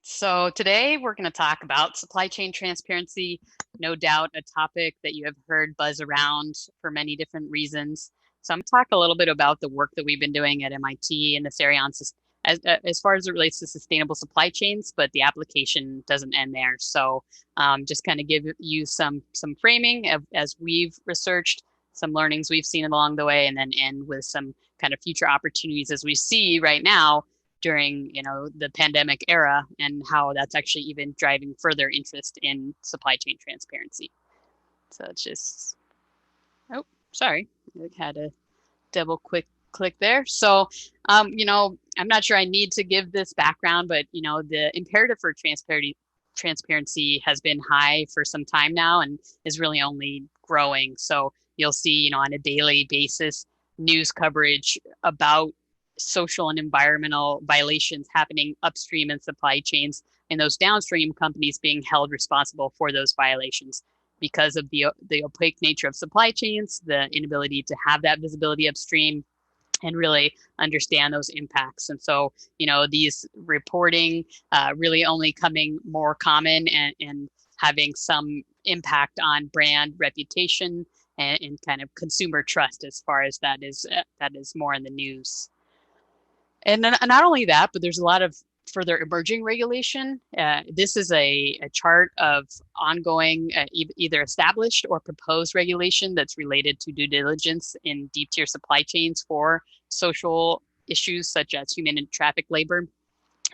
So today we're going to talk about supply chain transparency, no doubt a topic that you have heard buzz around for many different reasons. So I'm going to talk a little bit about the work that we've been doing at MIT in this area as far as it relates to sustainable supply chains, but the application doesn't end there. So just kind of give you some framing as we've researched, some learnings we've seen along the way, and then end with some kind of future opportunities as we see right now during the pandemic era and how that's actually even driving further interest in supply chain transparency. So it's just oh sorry, I had a double quick click there. So I'm not sure I need to give this background, but the imperative for transparency has been high for some time now and is really only growing. So you'll see on a daily basis news coverage about social and environmental violations happening upstream in supply chains and those downstream companies being held responsible for those violations because of the opaque nature of supply chains, the inability to have that visibility upstream and really understand those impacts. And so, these reporting really only coming more common and having some impact on brand reputation and kind of consumer trust as far as that is more in the news. And then, not only that, but there's a lot of further emerging regulation. This is a chart of ongoing, either established or proposed regulation that's related to due diligence in deep tier supply chains for social issues such as human and traffic labor.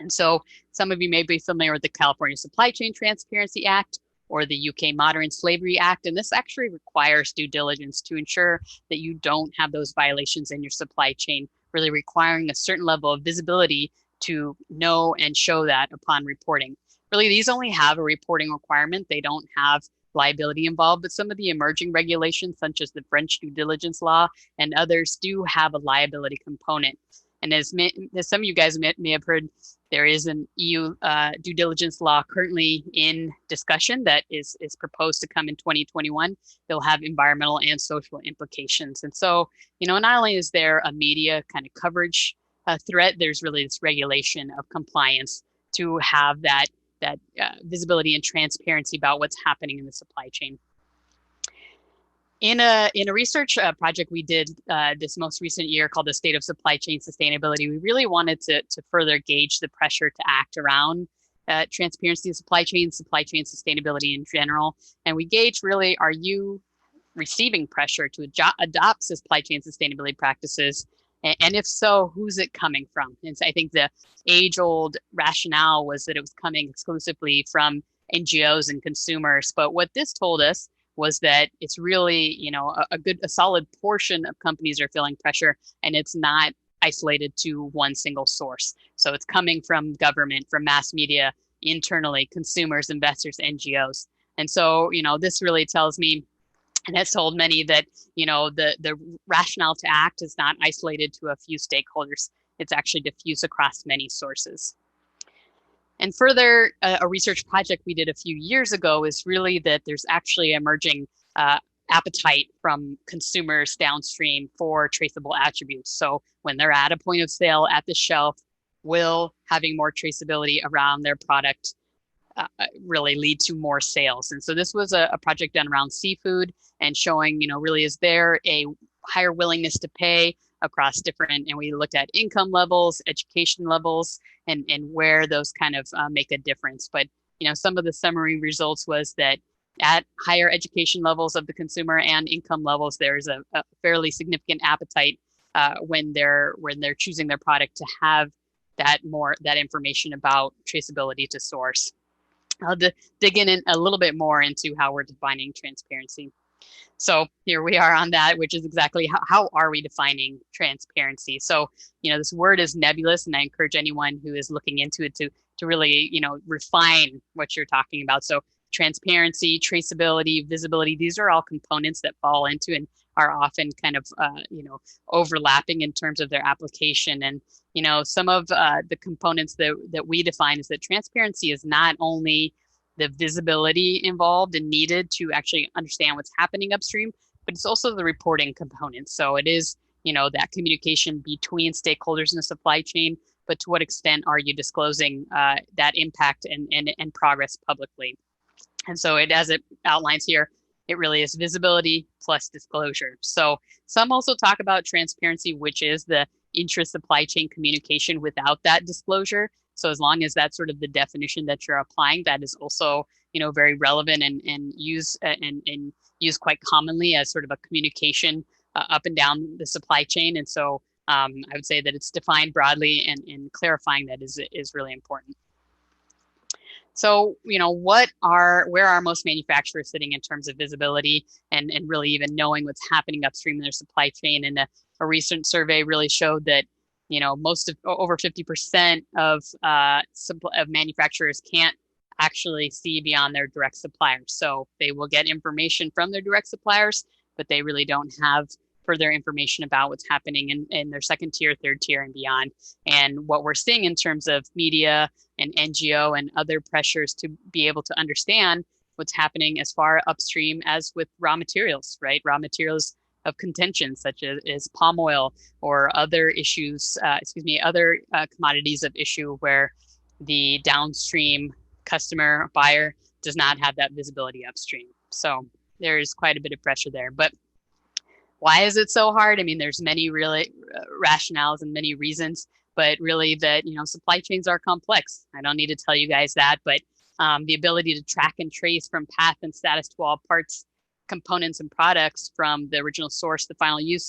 And so some of you may be familiar with the California Supply Chain Transparency Act or the UK Modern Slavery Act. And this actually requires due diligence to ensure that you don't have those violations in your supply chain, really requiring a certain level of visibility to know and show that upon reporting. Really, these only have a reporting requirement. They don't have liability involved, but some of the emerging regulations, such as the French due diligence law and others, do have a liability component. And as some of you guys may have heard, there is an EU due diligence law currently in discussion that is proposed to come in 2021. They'll have environmental and social implications. And so, not only is there a media kind of coverage threat, there's really this regulation of compliance to have that visibility and transparency about what's happening in the supply chain. In a research project we did this most recent year called the State of Supply Chain Sustainability, we really wanted to further gauge the pressure to act around transparency in supply chain sustainability in general. And we gauged really, are you receiving pressure to adopt supply chain sustainability practices? And if so, who's it coming from? And so I think the age-old rationale was that it was coming exclusively from NGOs and consumers. But what this told us was that it's really, a solid portion of companies are feeling pressure, and it's not isolated to one single source. So it's coming from government, from mass media, internally, consumers, investors, NGOs. And so, this really tells me, and has told many, that, the rationale to act is not isolated to a few stakeholders. It's actually diffused across many sources. And further, a research project we did a few years ago is really that there's actually emerging appetite from consumers downstream for traceable attributes. So when they're at a point of sale at the shelf, will having more traceability around their product really lead to more sales? And so this was a project done around seafood and showing, really, is there a higher willingness to pay across different, and we looked at income levels, education levels, and where those kind of make a difference. But, some of the summary results was that at higher education levels of the consumer and income levels, there's a fairly significant appetite when they're choosing their product to have that information about traceability to source. I'll dig in a little bit more into how we're defining transparency. So here we are on that, which is exactly how are we defining transparency? So, this word is nebulous, and I encourage anyone who is looking into it to really, refine what you're talking about. So transparency, traceability, visibility, these are all components that fall into and are often kind of, overlapping in terms of their application. And, some of the components that we define is that transparency is not only the visibility involved and needed to actually understand what's happening upstream, but it's also the reporting component. So it is, that communication between stakeholders in the supply chain, but to what extent are you disclosing that impact and progress publicly? And so as it outlines here, it really is visibility plus disclosure. So some also talk about transparency, which is the intra-supply chain communication without that disclosure. So as long as that's sort of the definition that you're applying, that is also, very relevant and used quite commonly as sort of a communication up and down the supply chain. And so I would say that it's defined broadly, and clarifying that is really important. So, where are most manufacturers sitting in terms of visibility and really even knowing what's happening upstream in their supply chain? And a recent survey really showed that, over 50% of manufacturers can't actually see beyond their direct suppliers. So they will get information from their direct suppliers, but they really don't have further information about what's happening in their second tier, third tier, and beyond. And what we're seeing in terms of media and NGO and other pressures to be able to understand what's happening as far upstream as with raw materials, right? Raw materials of contention, such as palm oil or other issues, other commodities of issue where the downstream customer buyer does not have that visibility upstream. So there's quite a bit of pressure there. But why is it so hard? I mean, there's many really rationales and many reasons, but really that, supply chains are complex. I don't need to tell you guys that, but the ability to track and trace from path and status to all parts, components, and products from the original source to final use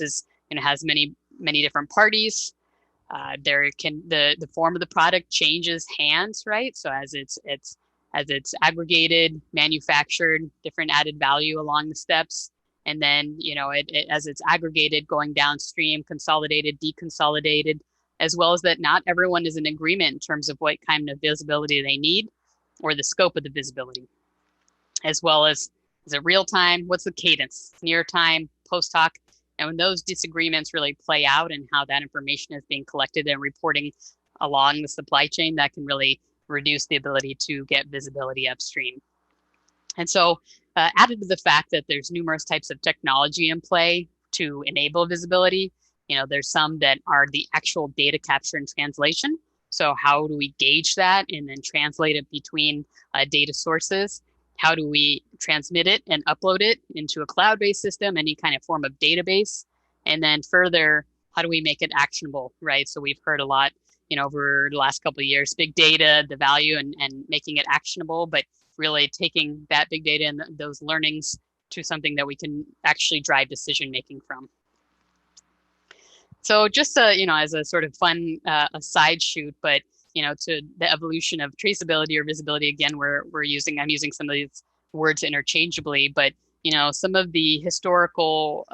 has many, many different parties. The form of the product changes hands, right? So as it's aggregated, manufactured, different added value along the steps. And then, as it's aggregated, going downstream, consolidated, deconsolidated, as well as that not everyone is in agreement in terms of what kind of visibility they need or the scope of the visibility, as well as is it real time? What's the cadence? Near time, post hoc? And when those disagreements really play out and how that information is being collected and reporting along the supply chain, that can really reduce the ability to get visibility upstream. And so added to the fact that there's numerous types of technology in play to enable visibility, there's some that are the actual data capture and translation. So how do we gauge that and then translate it between data sources? How do we transmit it and upload it into a cloud-based system, any kind of form of database? And then further, how do we make it actionable, right? So we've heard a lot, over the last couple of years, big data, the value and making it actionable, but really taking that big data and those learnings to something that we can actually drive decision making from. So just as a sort of fun aside shoot, but to the evolution of traceability or visibility, again, I'm using some of these words interchangeably, but some of the historical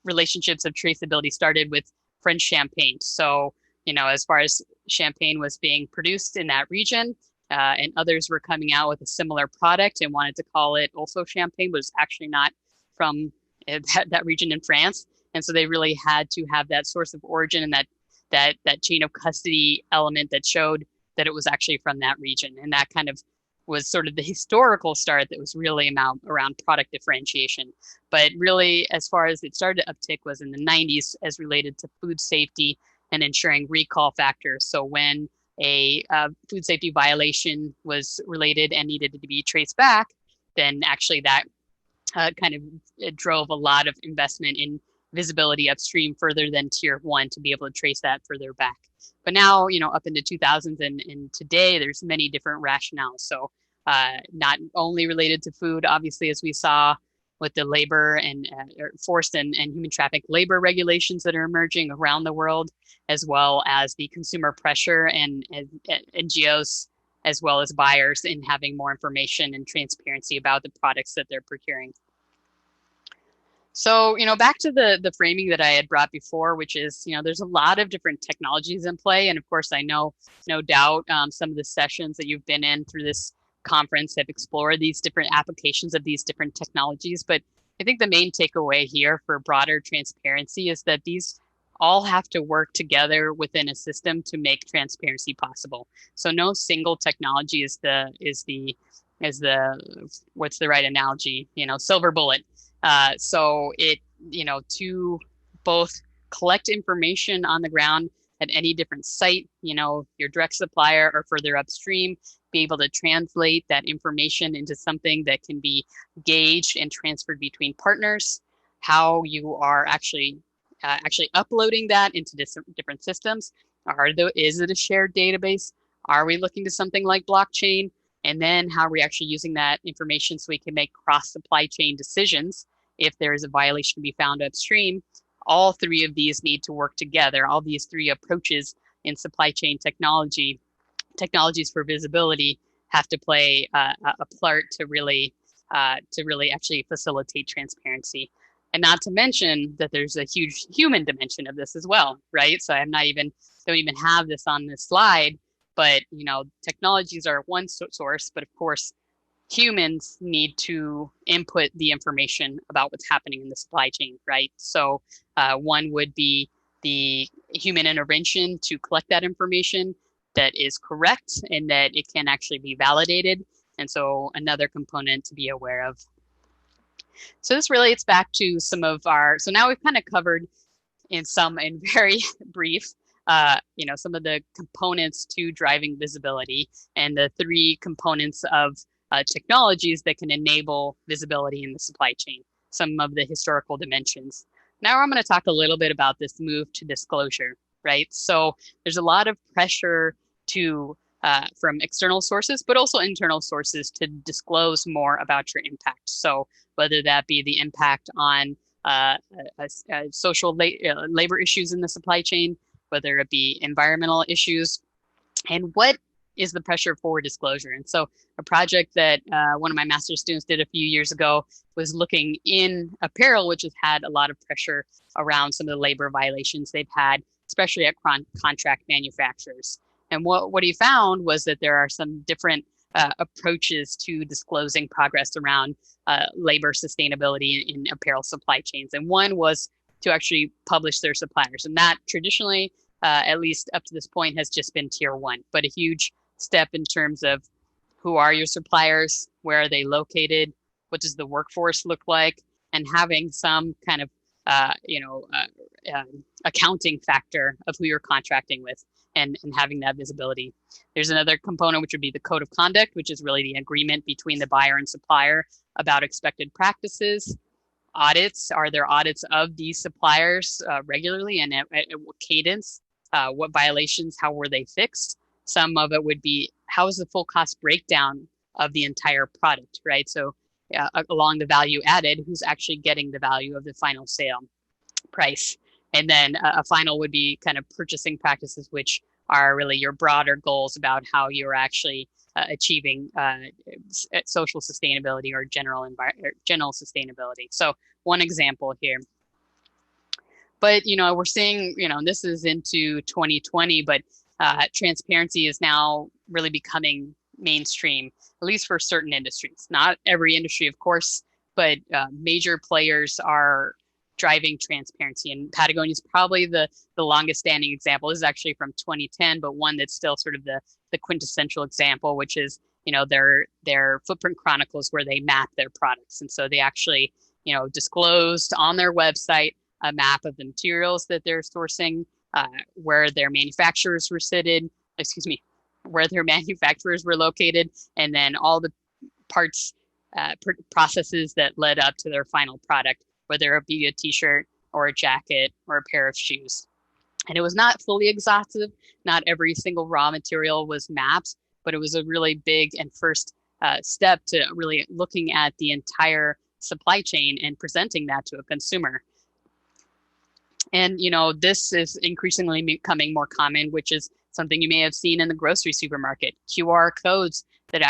relationships of traceability started with French champagne. So as far as champagne was being produced in that region, and others were coming out with a similar product and wanted to call it also champagne, but it's actually not from that region in France. And so they really had to have that source of origin and that chain of custody element that showed that it was actually from that region. And that kind of was sort of the historical start that was really around product differentiation. But really, as far as it started to uptick was in the 90s as related to food safety and ensuring recall factors. So when a food safety violation was related and needed to be traced back, then actually that it drove a lot of investment in visibility upstream further than tier 1 to be able to trace that further back. But now, up into 2000s and today, there's many different rationales. So not only related to food, obviously, as we saw with the labor and forced and human traffic labor regulations that are emerging around the world, as well as the consumer pressure and NGOs, as well as buyers in having more information and transparency about the products that they're procuring. So, back to the framing that I had brought before, which is, there's a lot of different technologies in play. And of course, I know, no doubt, some of the sessions that you've been in through this conference have explored these different applications of these different technologies. But I think the main takeaway here for broader transparency is that these all have to work together within a system to make transparency possible. So no single technology is the what's the right analogy? Silver bullet. So it, to both collect information on the ground at any different site, your direct supplier or further upstream, be able to translate that information into something that can be gauged and transferred between partners, how you are actually uploading that into different systems. Is it a shared database? Are we looking to something like blockchain? And then how are we actually using that information so we can make cross supply chain decisions if there is a violation to be found upstream? All three of these need to work together. All these three approaches in supply chain technologies for visibility have to play a part to really actually facilitate transparency. And not to mention that there's a huge human dimension of this as well, right? So don't even have this on this slide, but technologies are one source, but of course humans need to input the information about what's happening in the supply chain, right? So one would be the human intervention to collect that information that is correct and that it can actually be validated. And so another component to be aware of. So this relates back to so now we've kind of covered in very brief, some of the components to driving visibility and the three components of technologies that can enable visibility in the supply chain, some of the historical dimensions. Now I'm going to talk a little bit about this move to disclosure, right? So there's a lot of pressure from external sources, but also internal sources to disclose more about your impact. So whether that be the impact on social labor issues in the supply chain, whether it be environmental issues, and what is the pressure for disclosure. And so a project that one of my master's students did a few years ago was looking in apparel, which has had a lot of pressure around some of the labor violations they've had, especially at contract manufacturers. And what he found was that there are some different approaches to disclosing progress around labor sustainability in apparel supply chains. And one was to actually publish their suppliers. And that traditionally, at least up to this point, has just been tier one, but a huge step in terms of who are your suppliers, where are they located, what does the workforce look like, and having some kind of accounting factor of who you're contracting with and having that visibility. There's another component, which would be the code of conduct, which is really the agreement between the buyer and supplier about expected practices. Audits, are there audits of these suppliers regularly and at what cadence? What violations, how were they fixed? Some of it would be, how is the full cost breakdown of the entire product, right? So along the value added, who's actually getting the value of the final sale price? And then a final would be kind of purchasing practices, which are really your broader goals about how you're actually achieving social sustainability or general sustainability. So one example here. But, we're seeing, this is into 2020, but transparency is now really becoming mainstream, at least for certain industries. Not every industry, of course, but major players are driving transparency. And Patagonia is probably the longest standing example. This is actually from 2010, but one that's still sort of the quintessential example, which is, their footprint chronicles where they map their products. And so they actually, disclosed on their website a map of the materials that they're sourcing, where their manufacturers were where their manufacturers were located, and then all the parts, processes that led up to their final product, whether it be a t-shirt or a jacket or a pair of shoes. And it was not fully exhaustive. Not every single raw material was mapped, but it was a really big and first step to really looking at the entire supply chain and presenting that to a consumer. And, this is increasingly becoming more common, which is something you may have seen in the grocery supermarket, QR codes that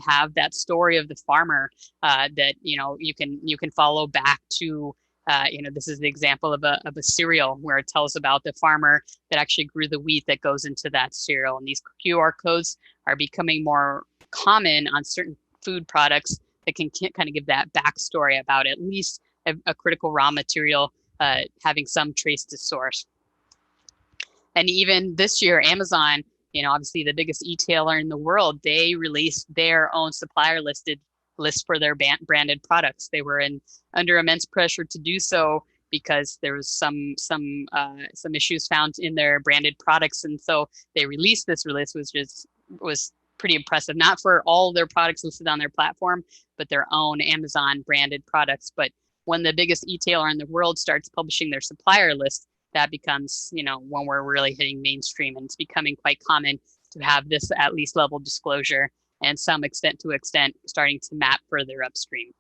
have that story of the farmer that, you can follow back to, this is the example of a cereal where it tells about the farmer that actually grew the wheat that goes into that cereal. And these QR codes are becoming more common on certain food products that can kind of give that backstory about at least a critical raw material having some trace to source. And even this year, Amazon, obviously the biggest e-tailer in the world, they released their own supplier list for their branded products. They were under immense pressure to do so because there was some issues found in their branded products, and so they released this release, which was pretty impressive. Not for all their products listed on their platform, but their own Amazon branded products. But when the biggest e-tailer in the world starts publishing their supplier list, that becomes, when we're really hitting mainstream, and it's becoming quite common to have this at least level disclosure, and some extent starting to map further upstream.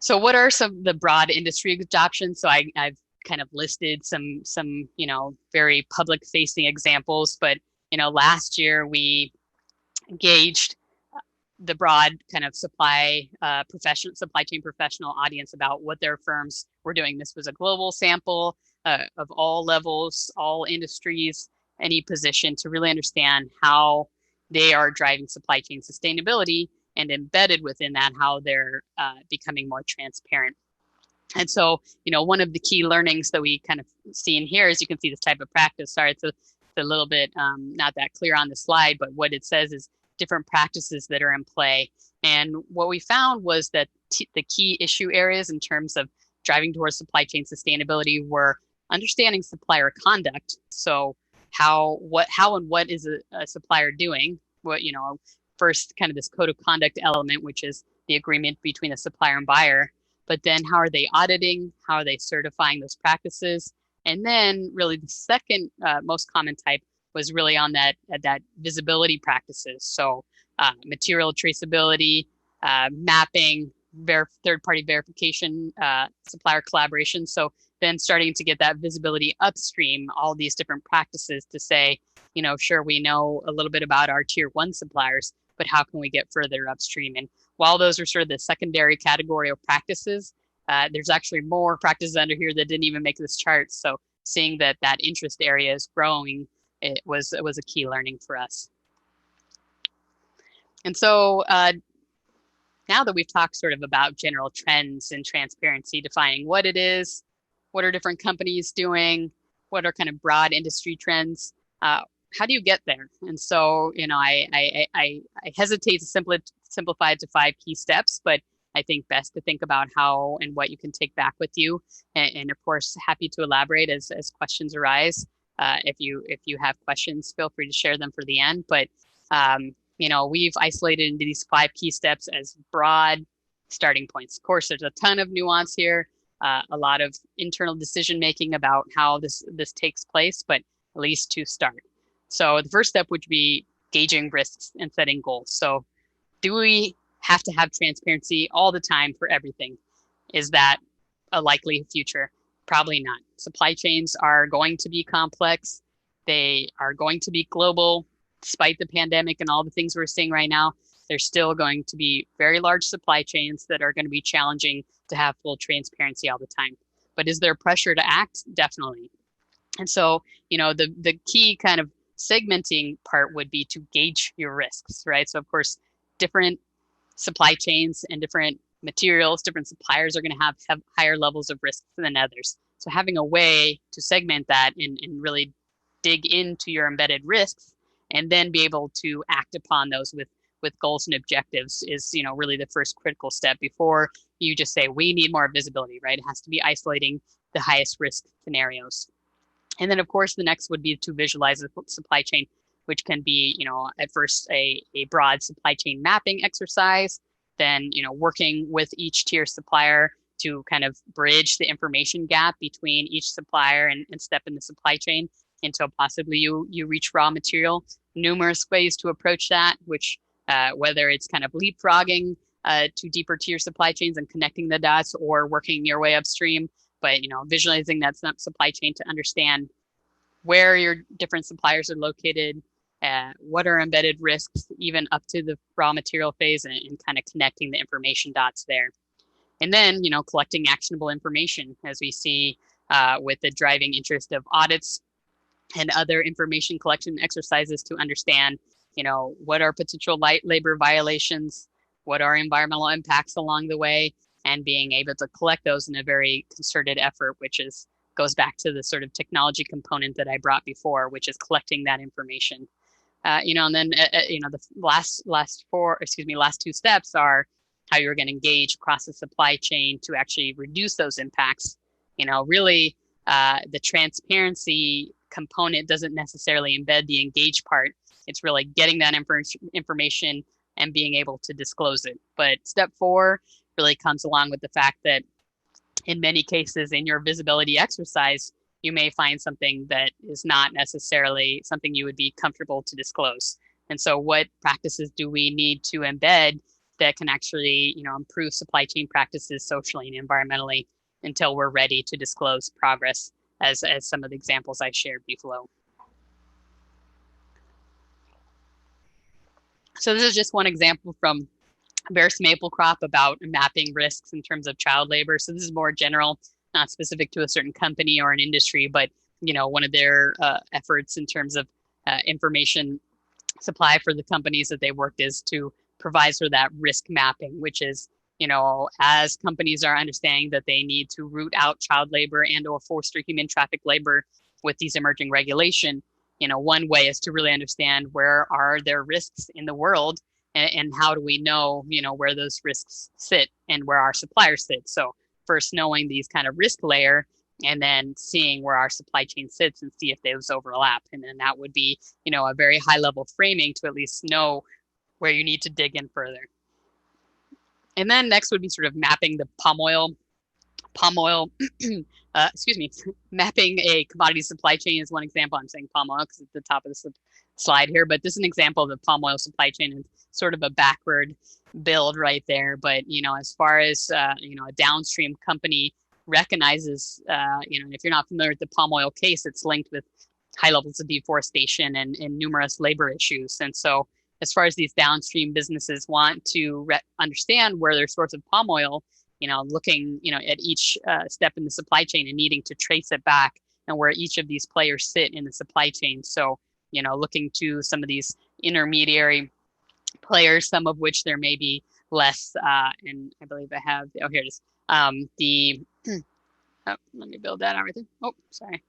So what are some of the broad industry adoptions? So I've kind of listed some very public facing examples, but last year we gauged the broad kind of supply chain professional audience about what their firms were doing. This was a global sample of all levels, all industries, any position, to really understand how they are driving supply chain sustainability, and embedded within that, how they're becoming more transparent. And so, one of the key learnings that we kind of see in here is, you can see this type of practice. Sorry, it's a little bit not that clear on the slide, but what it says is different practices that are in play. And what we found was that the key issue areas in terms of driving towards supply chain sustainability were understanding supplier conduct. So how and what is a supplier doing? First, kind of this code of conduct element, which is the agreement between the supplier and buyer. But then how are they auditing? How are they certifying those practices? And then really the second most common type was really on that visibility practices. So material traceability, mapping, third-party verification, supplier collaboration. So then starting to get that visibility upstream, all these different practices to say, sure, we know a little bit about our tier 1 suppliers, but how can we get further upstream? And while those are sort of the secondary category of practices, there's actually more practices under here that didn't even make this chart. So seeing that interest area is growing, it was a key learning for us. And so now that we've talked sort of about general trends in transparency, defining what it is, what are different companies doing, what are kind of broad industry trends, how do you get there? And so, I hesitate to simplify it to 5 key steps, but I think best to think about how and what you can take back with you. And of course, happy to elaborate as questions arise. If you have questions, feel free to share them for the end. But, we've isolated into these 5 key steps as broad starting points. Of course, there's a ton of nuance here, a lot of internal decision-making about how this takes place, but at least to start. So the first step would be gauging risks and setting goals. So do we have to have transparency all the time for everything? Is that a likely future? Probably not. Supply chains are going to be complex. They are going to be global. Despite the pandemic and all the things we're seeing right now, there's still going to be very large supply chains that are going to be challenging to have full transparency all the time. But is there pressure to act? Definitely. And so, the key kind of segmenting part would be to gauge your risks, right? So of course, different supply chains and different materials, different suppliers are going to have higher levels of risks than others. So having a way to segment that and really dig into your embedded risks, and then be able to act upon those with goals and objectives is, really the first critical step before you just say, we need more visibility, right? It has to be isolating the highest risk scenarios. And then, of course, the next would be to visualize the supply chain, which can be, at first a broad supply chain mapping exercise, then, working with each tier supplier to kind of bridge the information gap between each supplier and step in the supply chain until possibly you reach raw material. Numerous ways to approach that, which whether it's kind of leapfrogging to deeper tier supply chains and connecting the dots, or working your way upstream, but visualizing that supply chain to understand where your different suppliers are located, what are embedded risks, even up to the raw material phase, and kind of connecting the information dots there. And then, collecting actionable information, as we see with the driving interest of audits and other information collection exercises to understand, what are potential labor violations, what are environmental impacts along the way, and being able to collect those in a very concerted effort, which goes back to the sort of technology component that I brought before, which is collecting that information. And then, the last 2 steps are how you're going to engage across the supply chain to actually reduce those impacts. Really, the transparency component doesn't necessarily embed the engage part. It's really getting that information and being able to disclose it. But step 4 really comes along with the fact that in many cases in your visibility exercise, you may find something that is not necessarily something you would be comfortable to disclose. And so what practices do we need to embed that can actually, improve supply chain practices socially and environmentally until we're ready to disclose progress, as some of the examples I shared below. So this is just one example from Bear's maple crop about mapping risks in terms of child labor. So this is more general, not specific to a certain company or an industry, but one of their efforts in terms of information supply for the companies that they worked is to provide for that risk mapping, which is, as companies are understanding that they need to root out child labor and or forced or human traffic labor with these emerging regulation, one way is to really understand where are there risks in the world and how do we know, where those risks sit and where our suppliers sit. So first knowing these kind of risk layer and then seeing where our supply chain sits and see if those overlap. And then that would be, a very high level framing to at least know where you need to dig in further. And then next would be sort of mapping the palm oil, mapping a commodity supply chain is one example. I'm saying palm oil because it's the top of the slide here, but this is an example of the palm oil supply chain and sort of a backward build right there. But, as far as, a downstream company recognizes, if you're not familiar with the palm oil case, it's linked with high levels of deforestation and numerous labor issues. And so as far as these downstream businesses want to understand where their source of palm oil, looking, at each step in the supply chain and needing to trace it back and where each of these players sit in the supply chain. So, looking to some of these intermediary players, some of which there may be less, and I believe I have, here it is. Let me build that out right there. Oh, sorry.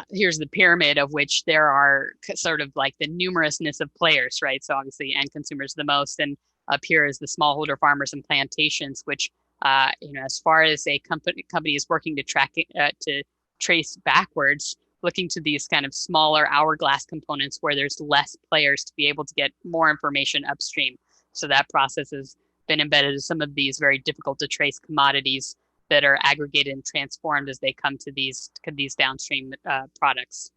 Here's the pyramid of which there are sort of like the numerousness of players, right? So obviously end consumers the most, and up here is the smallholder farmers and plantations, which, as far as a company is working to track it, to trace backwards, looking to these kind of smaller hourglass components where there's less players to be able to get more information upstream. So that process has been embedded in some of these very difficult to trace commodities that are aggregated and transformed as they come to these downstream products.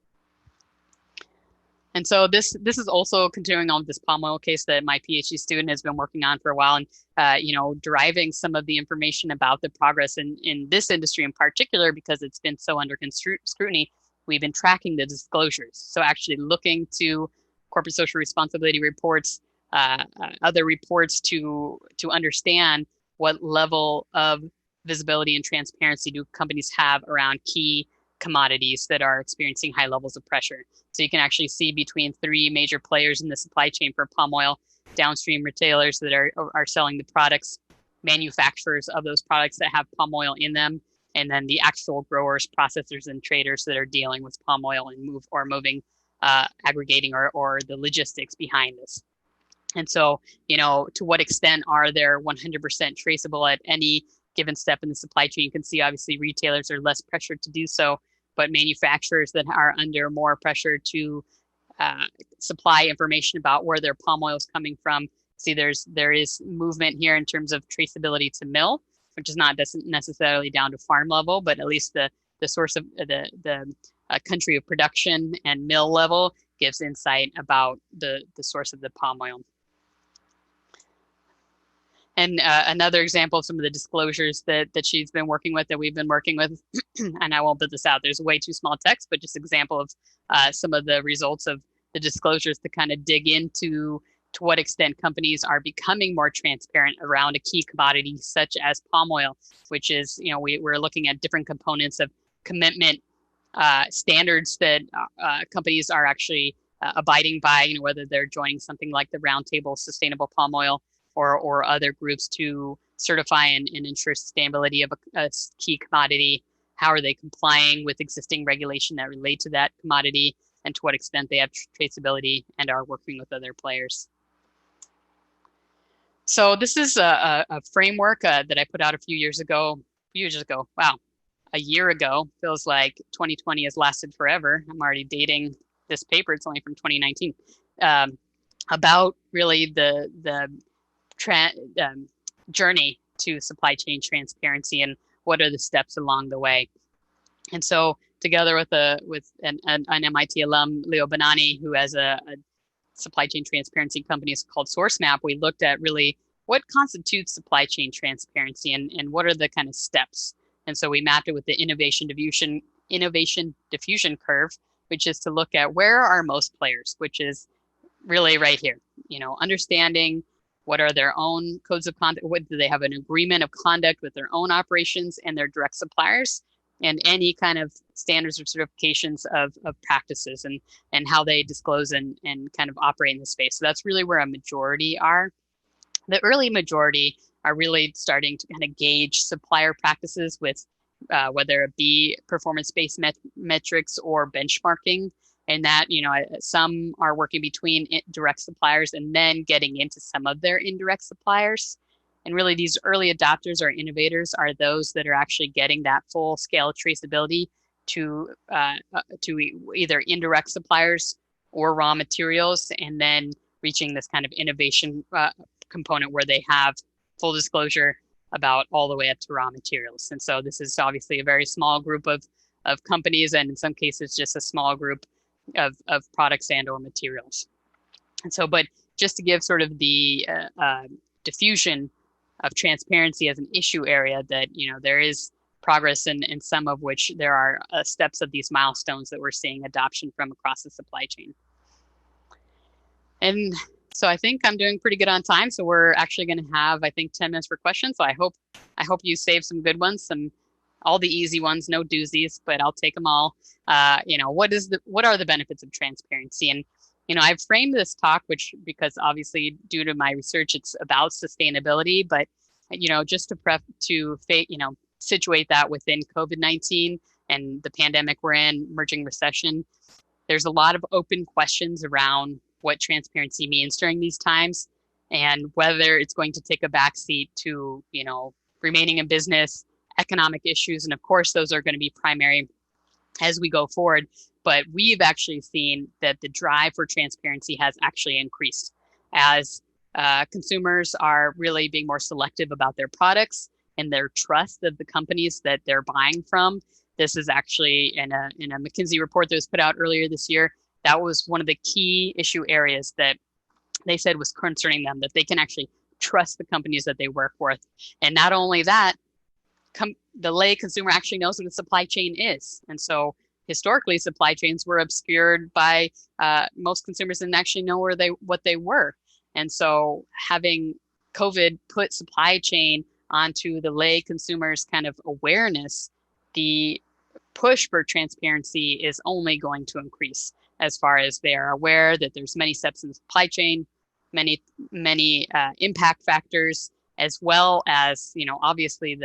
And so this is also continuing on with this palm oil case that my PhD student has been working on for a while, and deriving some of the information about the progress in this industry in particular, because it's been so under scrutiny. We've been tracking the disclosures. So actually looking to corporate social responsibility reports, other reports to understand what level of visibility and transparency do companies have around key commodities that are experiencing high levels of pressure. So you can actually see between 3 major players in the supply chain for palm oil, downstream retailers that are selling the products, manufacturers of those products that have palm oil in them, and then the actual growers, processors, and traders that are dealing with palm oil and moving, aggregating or the logistics behind this. And so, to what extent are there 100% traceable at any given step in the supply chain? You can see obviously retailers are less pressured to do so, but manufacturers that are under more pressure to supply information about where their palm oil is coming from. See, there is movement here in terms of traceability to mill, which is not necessarily down to farm level, but at least the source of the country of production and mill level gives insight about the source of the palm oil. And another example of some of the disclosures that she's been working with, that we've been working with, and I won't put this out, there's way too small text, but just example of some of the results of the disclosures to kind of dig into to what extent companies are becoming more transparent around a key commodity such as palm oil, which is, we're looking at different components of commitment standards that companies are actually abiding by, whether they're joining something like the Roundtable Sustainable Palm Oil or other groups to certify and ensure sustainability of a key commodity. How are they complying with existing regulation that relate to that commodity, and to what extent they have traceability and are working with other players. So this is a framework that I put out a few years ago. Wow, a year ago. Feels like 2020 has lasted forever. I'm already dating this paper. It's only from 2019. Um, about really the tra journey to supply chain transparency and what are the steps along the way. And so together with an MIT alum, Leo Bonanni, who has a supply chain transparency company called SourceMap, we looked at really what constitutes supply chain transparency and what are the kind of steps. And so we mapped it with the innovation diffusion curve, which is to look at where are most players, which is really right here. Understanding what are their own codes of conduct, what do they have an agreement of conduct with their own operations and their direct suppliers, and any kind of standards or certifications of practices and how they disclose and kind of operate in the space. So that's really where a majority are. The early majority are really starting to kind of gauge supplier practices with whether it be performance-based metrics or benchmarking. And that, some are working between direct suppliers and then getting into some of their indirect suppliers. And really, these early adopters or innovators are those that are actually getting that full scale traceability to either indirect suppliers or raw materials, and then reaching this kind of innovation component where they have full disclosure about all the way up to raw materials. And so this is obviously a very small group of companies, and in some cases just a small group of products and or materials. And so, but just to give sort of the diffusion of transparency as an issue area, that there is progress in some of which there are steps of these milestones that we're seeing adoption from across the supply chain. And so I think I'm doing pretty good on time. So we're actually going to have, I think, 10 minutes for questions. So I hope you save some good ones, all the easy ones, no doozies, but I'll take them all. What are the benefits of transparency? And I've framed this talk, because obviously due to my research, it's about sustainability, but just to situate that within COVID-19 and the pandemic we're in, emerging recession. There's a lot of open questions around what transparency means during these times and whether it's going to take a backseat to, remaining in business, economic issues. And of course, those are going to be primary as we go forward. But we've actually seen that the drive for transparency has actually increased as consumers are really being more selective about their products and their trust of the companies that they're buying from. This is actually in a McKinsey report that was put out earlier this year. That was one of the key issue areas that they said was concerning them, that they can actually trust the companies that they work with. And not only that, the lay consumer actually knows what a supply chain is. And so historically, supply chains were obscured by most consumers didn't actually know what they were. And so having COVID put supply chain onto the lay consumers' kind of awareness, the push for transparency is only going to increase as far as they are aware that there's many steps in the supply chain, many impact factors, as well as, obviously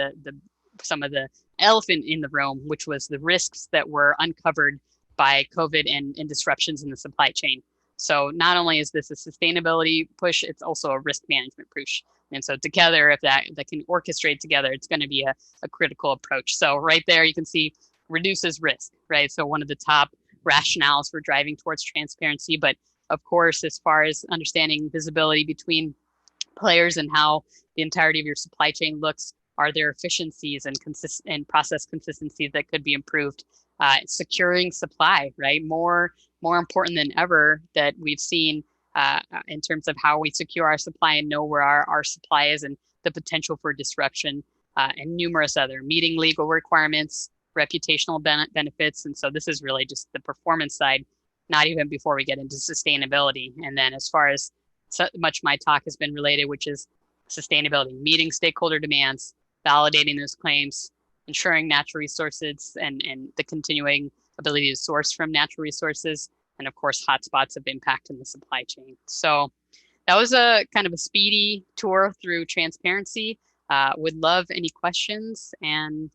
some of the elephant in the room, which was the risks that were uncovered by COVID and disruptions in the supply chain. So not only is this a sustainability push, it's also a risk management push. And so together, if that can orchestrate together, it's going to be a critical approach. So right there, you can see reduces risk, right? So one of the top rationales for driving towards transparency. But of course, as far as understanding visibility between players and how the entirety of your supply chain looks, are there efficiencies and process consistency that could be improved? Securing supply, right? More important than ever that we've seen in terms of how we secure our supply and know where our supply is, and the potential for disruption, and numerous other meeting legal requirements, reputational benefits. And so this is really just the performance side, not even before we get into sustainability. And then as far as so much of my talk has been related, which is sustainability, meeting stakeholder demands, validating those claims, ensuring natural resources and the continuing ability to source from natural resources, and of course, hotspots of impact in the supply chain. So that was a kind of a speedy tour through transparency. Would love any questions, and